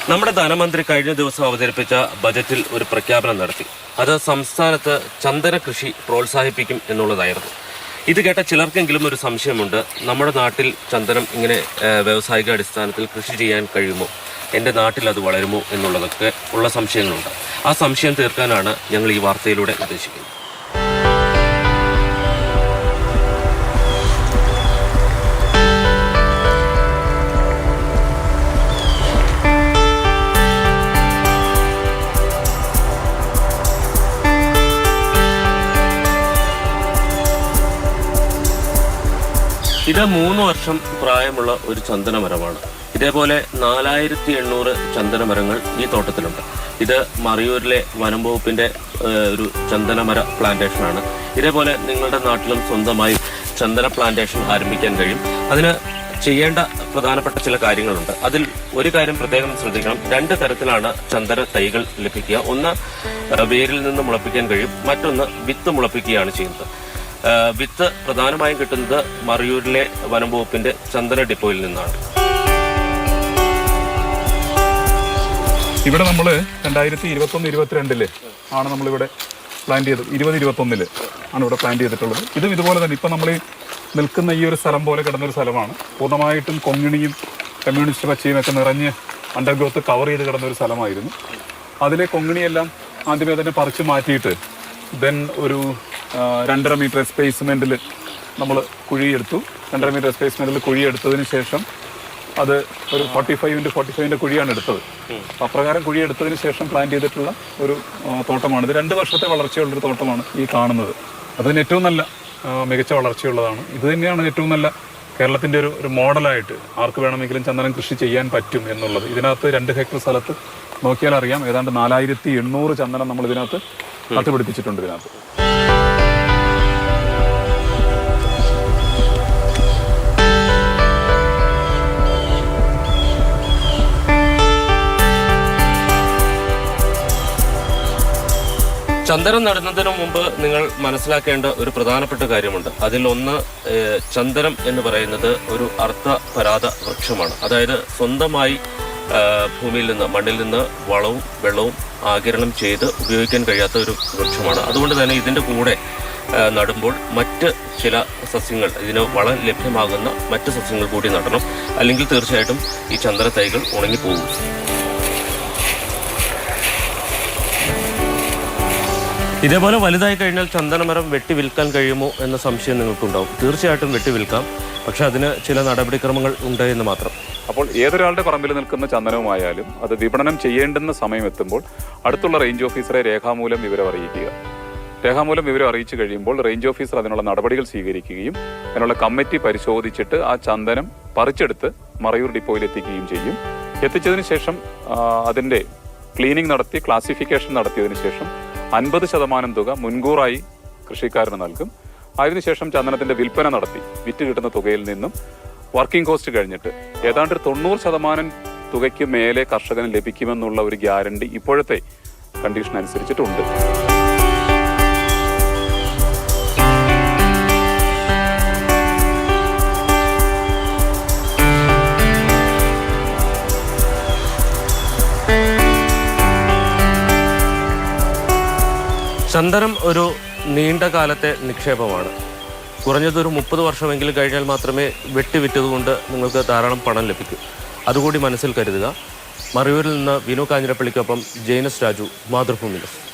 നമ്മുടെ ധനമന്ത്രി കഴിഞ്ഞ ദിവസം അവതരിപ്പിച്ച ബജറ്റിൽ ഒരു പ്രഖ്യാപനം നടത്തി. അത് സംസ്ഥാനത്ത് ചന്ദന കൃഷി പ്രോത്സാഹിപ്പിക്കും എന്നുള്ളതായിരുന്നു. ഇത് കേട്ട ചിലർക്കെങ്കിലും ഒരു സംശയമുണ്ട്, നമ്മുടെ നാട്ടിൽ ചന്ദനം ഇങ്ങനെ വ്യാവസായിക അടിസ്ഥാനത്തിൽ കൃഷി ചെയ്യാൻ കഴിയുമോ, എൻ്റെ നാട്ടിൽ അത് വളരുമോ എന്നുള്ളതൊക്കെ ഉള്ള സംശയങ്ങളുണ്ട്. ആ സംശയം തീർക്കാനാണ് ഞങ്ങൾ ഈ വാർത്തയിലൂടെ ഉദ്ദേശിക്കുന്നത്. ഇത് 3 വർഷം പ്രായമുള്ള ഒരു ചന്ദനമരമാണ്. ഇതേപോലെ 4800 ചന്ദനമരങ്ങൾ ഈ തോട്ടത്തിലുണ്ട്. ഇത് മറയൂരിലെ വനം വകുപ്പിന്റെ ഒരു ചന്ദനമര പ്ലാന്റേഷനാണ്. ഇതേപോലെ നിങ്ങളുടെ നാട്ടിലും സ്വന്തമായി ചന്ദന പ്ലാന്റേഷൻ ആരംഭിക്കാൻ കഴിയും. അതിന് ചെയ്യേണ്ട പ്രധാനപ്പെട്ട ചില കാര്യങ്ങളുണ്ട്. അതിൽ ഒരു കാര്യം പ്രത്യേകം ശ്രദ്ധിക്കണം. 2 തരത്തിലാണ് ചന്ദന തൈകൾ ലഭിക്കുക. ഒന്ന് വേരിൽ നിന്ന് മുളപ്പിക്കാൻ കഴിയും, മറ്റൊന്ന് വിത്ത് മുളപ്പിക്കുകയാണ് ചെയ്യുന്നത്. വിത്ത് പ്രധാനമായും കിട്ടുന്നത് മറയൂരിലെ വനം വകുപ്പിന്റെ ചന്ദന ഡിപ്പോയിൽ നിന്നാണ്. ഇവിടെ നമ്മൾ 2021-22 ആണ് നമ്മളിവിടെ പ്ലാന്റ് ചെയ്തത്. 2021 ആണ് ഇവിടെ പ്ലാന്റ് ചെയ്തിട്ടുള്ളത്. ഇതും ഇതുപോലെ തന്നെ ഇപ്പം നമ്മൾ നിൽക്കുന്ന ഈ ഒരു സ്ഥലം പോലെ കിടന്നൊരു സ്ഥലമാണ്. പൂർണ്ണമായിട്ടും കൊങ്ങിണിയും കമ്മ്യൂണിസ്റ്റ് പച്ചയും ഒക്കെ നിറഞ്ഞ് അണ്ടർഗ്രോത്ത് കവർ ചെയ്ത് കിടന്ന ഒരു സ്ഥലമായിരുന്നു. അതിലെ കൊങ്ങിണിയെല്ലാം ആദ്യമേ തന്നെ പറിച്ചു മാറ്റിയിട്ട് ഒരു 2.5 മീറ്റർ സ്പേസ്മെന്റിൽ നമ്മൾ കുഴിയെടുത്തു. 2.5 മീറ്റർ സ്പേസ്മെന്റിൽ കുഴിയെടുത്തതിന് ശേഷം അത് ഒരു 45x45 കുഴിയാണ് എടുത്തത്. അപ്രകാരം കുഴിയെടുത്തതിന് ശേഷം പ്ലാന്റ് ചെയ്തിട്ടുള്ള ഒരു തോട്ടമാണ്. ഇത് 2 വർഷത്തെ വളർച്ചയുള്ളൊരു തോട്ടമാണ് ഈ കാണുന്നത്. അതിന് ഏറ്റവും നല്ല മികച്ച വളർച്ചയുള്ളതാണ്. ഇത് തന്നെയാണ് ഏറ്റവും നല്ല കേരളത്തിൻ്റെ ഒരു മോഡലായിട്ട് ആർക്ക് വേണമെങ്കിലും ചന്ദനം കൃഷി ചെയ്യാൻ പറ്റും എന്നുള്ളത്. ഇതിനകത്ത് 2 ഹെക്ടർ സ്ഥലത്ത് നോക്കിയാൽ അറിയാം, ഏതാണ്ട് 4800 ചന്ദനം നമ്മൾ ഇതിനകത്ത് നട്ടുപിടിപ്പിച്ചിട്ടുണ്ട്. ഇതിനകത്ത് ചന്ദനം നടുന്നതിന് മുമ്പ് നിങ്ങൾ മനസ്സിലാക്കേണ്ട ഒരു പ്രധാനപ്പെട്ട കാര്യമുണ്ട്. അതിലൊന്ന്, ചന്ദനം എന്ന് പറയുന്നത് ഒരു അർദ്ധപരാത വൃക്ഷമാണ്. അതായത് സ്വന്തമായി ഭൂമിയിൽ നിന്ന്, മണ്ണിൽ നിന്ന് വളവും വെള്ളവും ആഗിരണം ചെയ്ത് ഉപയോഗിക്കാൻ കഴിയാത്ത ഒരു വൃക്ഷമാണ്. അതുകൊണ്ട് തന്നെ ഇതിൻ്റെ കൂടെ നടുമ്പോൾ മറ്റ് ചില സസ്യങ്ങൾ, ഇതിന് വളം ലഭ്യമാകുന്ന മറ്റ് സസ്യങ്ങൾ കൂടി നടണം. അല്ലെങ്കിൽ തീർച്ചയായിട്ടും ഈ ചന്ദന തൈകൾ ഉണങ്ങിപ്പോകും. ഇതേപോലെ വലുതായി കഴിഞ്ഞാൽ ചന്ദനമരം വെട്ടി വിൽക്കാൻ കഴിയുമോ എന്ന സംശയം നിങ്ങൾക്കുണ്ടാവും. തീർച്ചയായിട്ടും വെട്ടി വിൽക്കാം, പക്ഷെ അതിന് ചില നടപടിക്രമങ്ങൾ ഉണ്ട് എന്ന് മാത്രം. അപ്പോൾ ഏതൊരാളുടെ പറമ്പിൽ നിൽക്കുന്ന ചന്ദനവുമായാലും അത് വിപണനം ചെയ്യേണ്ടുന്ന സമയം എത്തുമ്പോൾ അടുത്തുള്ള റേഞ്ച് ഓഫീസറെ രേഖാമൂലം വിവരം അറിയിക്കുക. രേഖാമൂലം വിവരം അറിയിച്ചു കഴിയുമ്പോൾ റേഞ്ച് ഓഫീസർ അതിനുള്ള നടപടികൾ സ്വീകരിക്കുകയും അതിനുള്ള കമ്മിറ്റി പരിശോധിച്ചിട്ട് ആ ചന്ദനം പറിച്ചെടുത്ത് മറയൂർ ഡിപ്പോയിൽ എത്തിക്കുകയും ചെയ്യും. എത്തിച്ചതിന് ശേഷം അതിൻ്റെ ക്ലീനിങ് നടത്തി ക്ലാസിഫിക്കേഷൻ നടത്തിയതിനു ശേഷം 50% തുക മുൻകൂറായി കൃഷിക്കാരന് നൽകും. അതിനുശേഷം ചന്ദനത്തിന്റെ വിൽപ്പന നടത്തി വിറ്റ് കിട്ടുന്ന തുകയിൽ നിന്നും വർക്കിംഗ് കോസ്റ്റ് കഴിഞ്ഞിട്ട് ഏതാണ്ട് 90% തുകയ്ക്ക് മേലെ കർഷകന് ലഭിക്കുമെന്നുള്ള ഒരു ഗ്യാരണ്ടി ഇപ്പോഴത്തെ കണ്ടീഷൻ അനുസരിച്ചിട്ടുണ്ട്. ചന്ദനം ഒരു നീണ്ട കാലത്തെ നിക്ഷേപമാണ്. കുറഞ്ഞതൊരു 30 വർഷമെങ്കിലും കഴിഞ്ഞാൽ മാത്രമേ വെട്ടിവിറ്റതുകൊണ്ട് നിങ്ങൾക്ക് ധാരാളം പണം ലഭിക്കൂ. അതുകൂടി മനസ്സിൽ കരുതുക. മറയൂരിൽ നിന്ന് വിനു കാഞ്ഞിരപ്പള്ളിക്കൊപ്പം ജെയിനസ് രാജു, മാതൃഭൂമി ന്യൂസ്.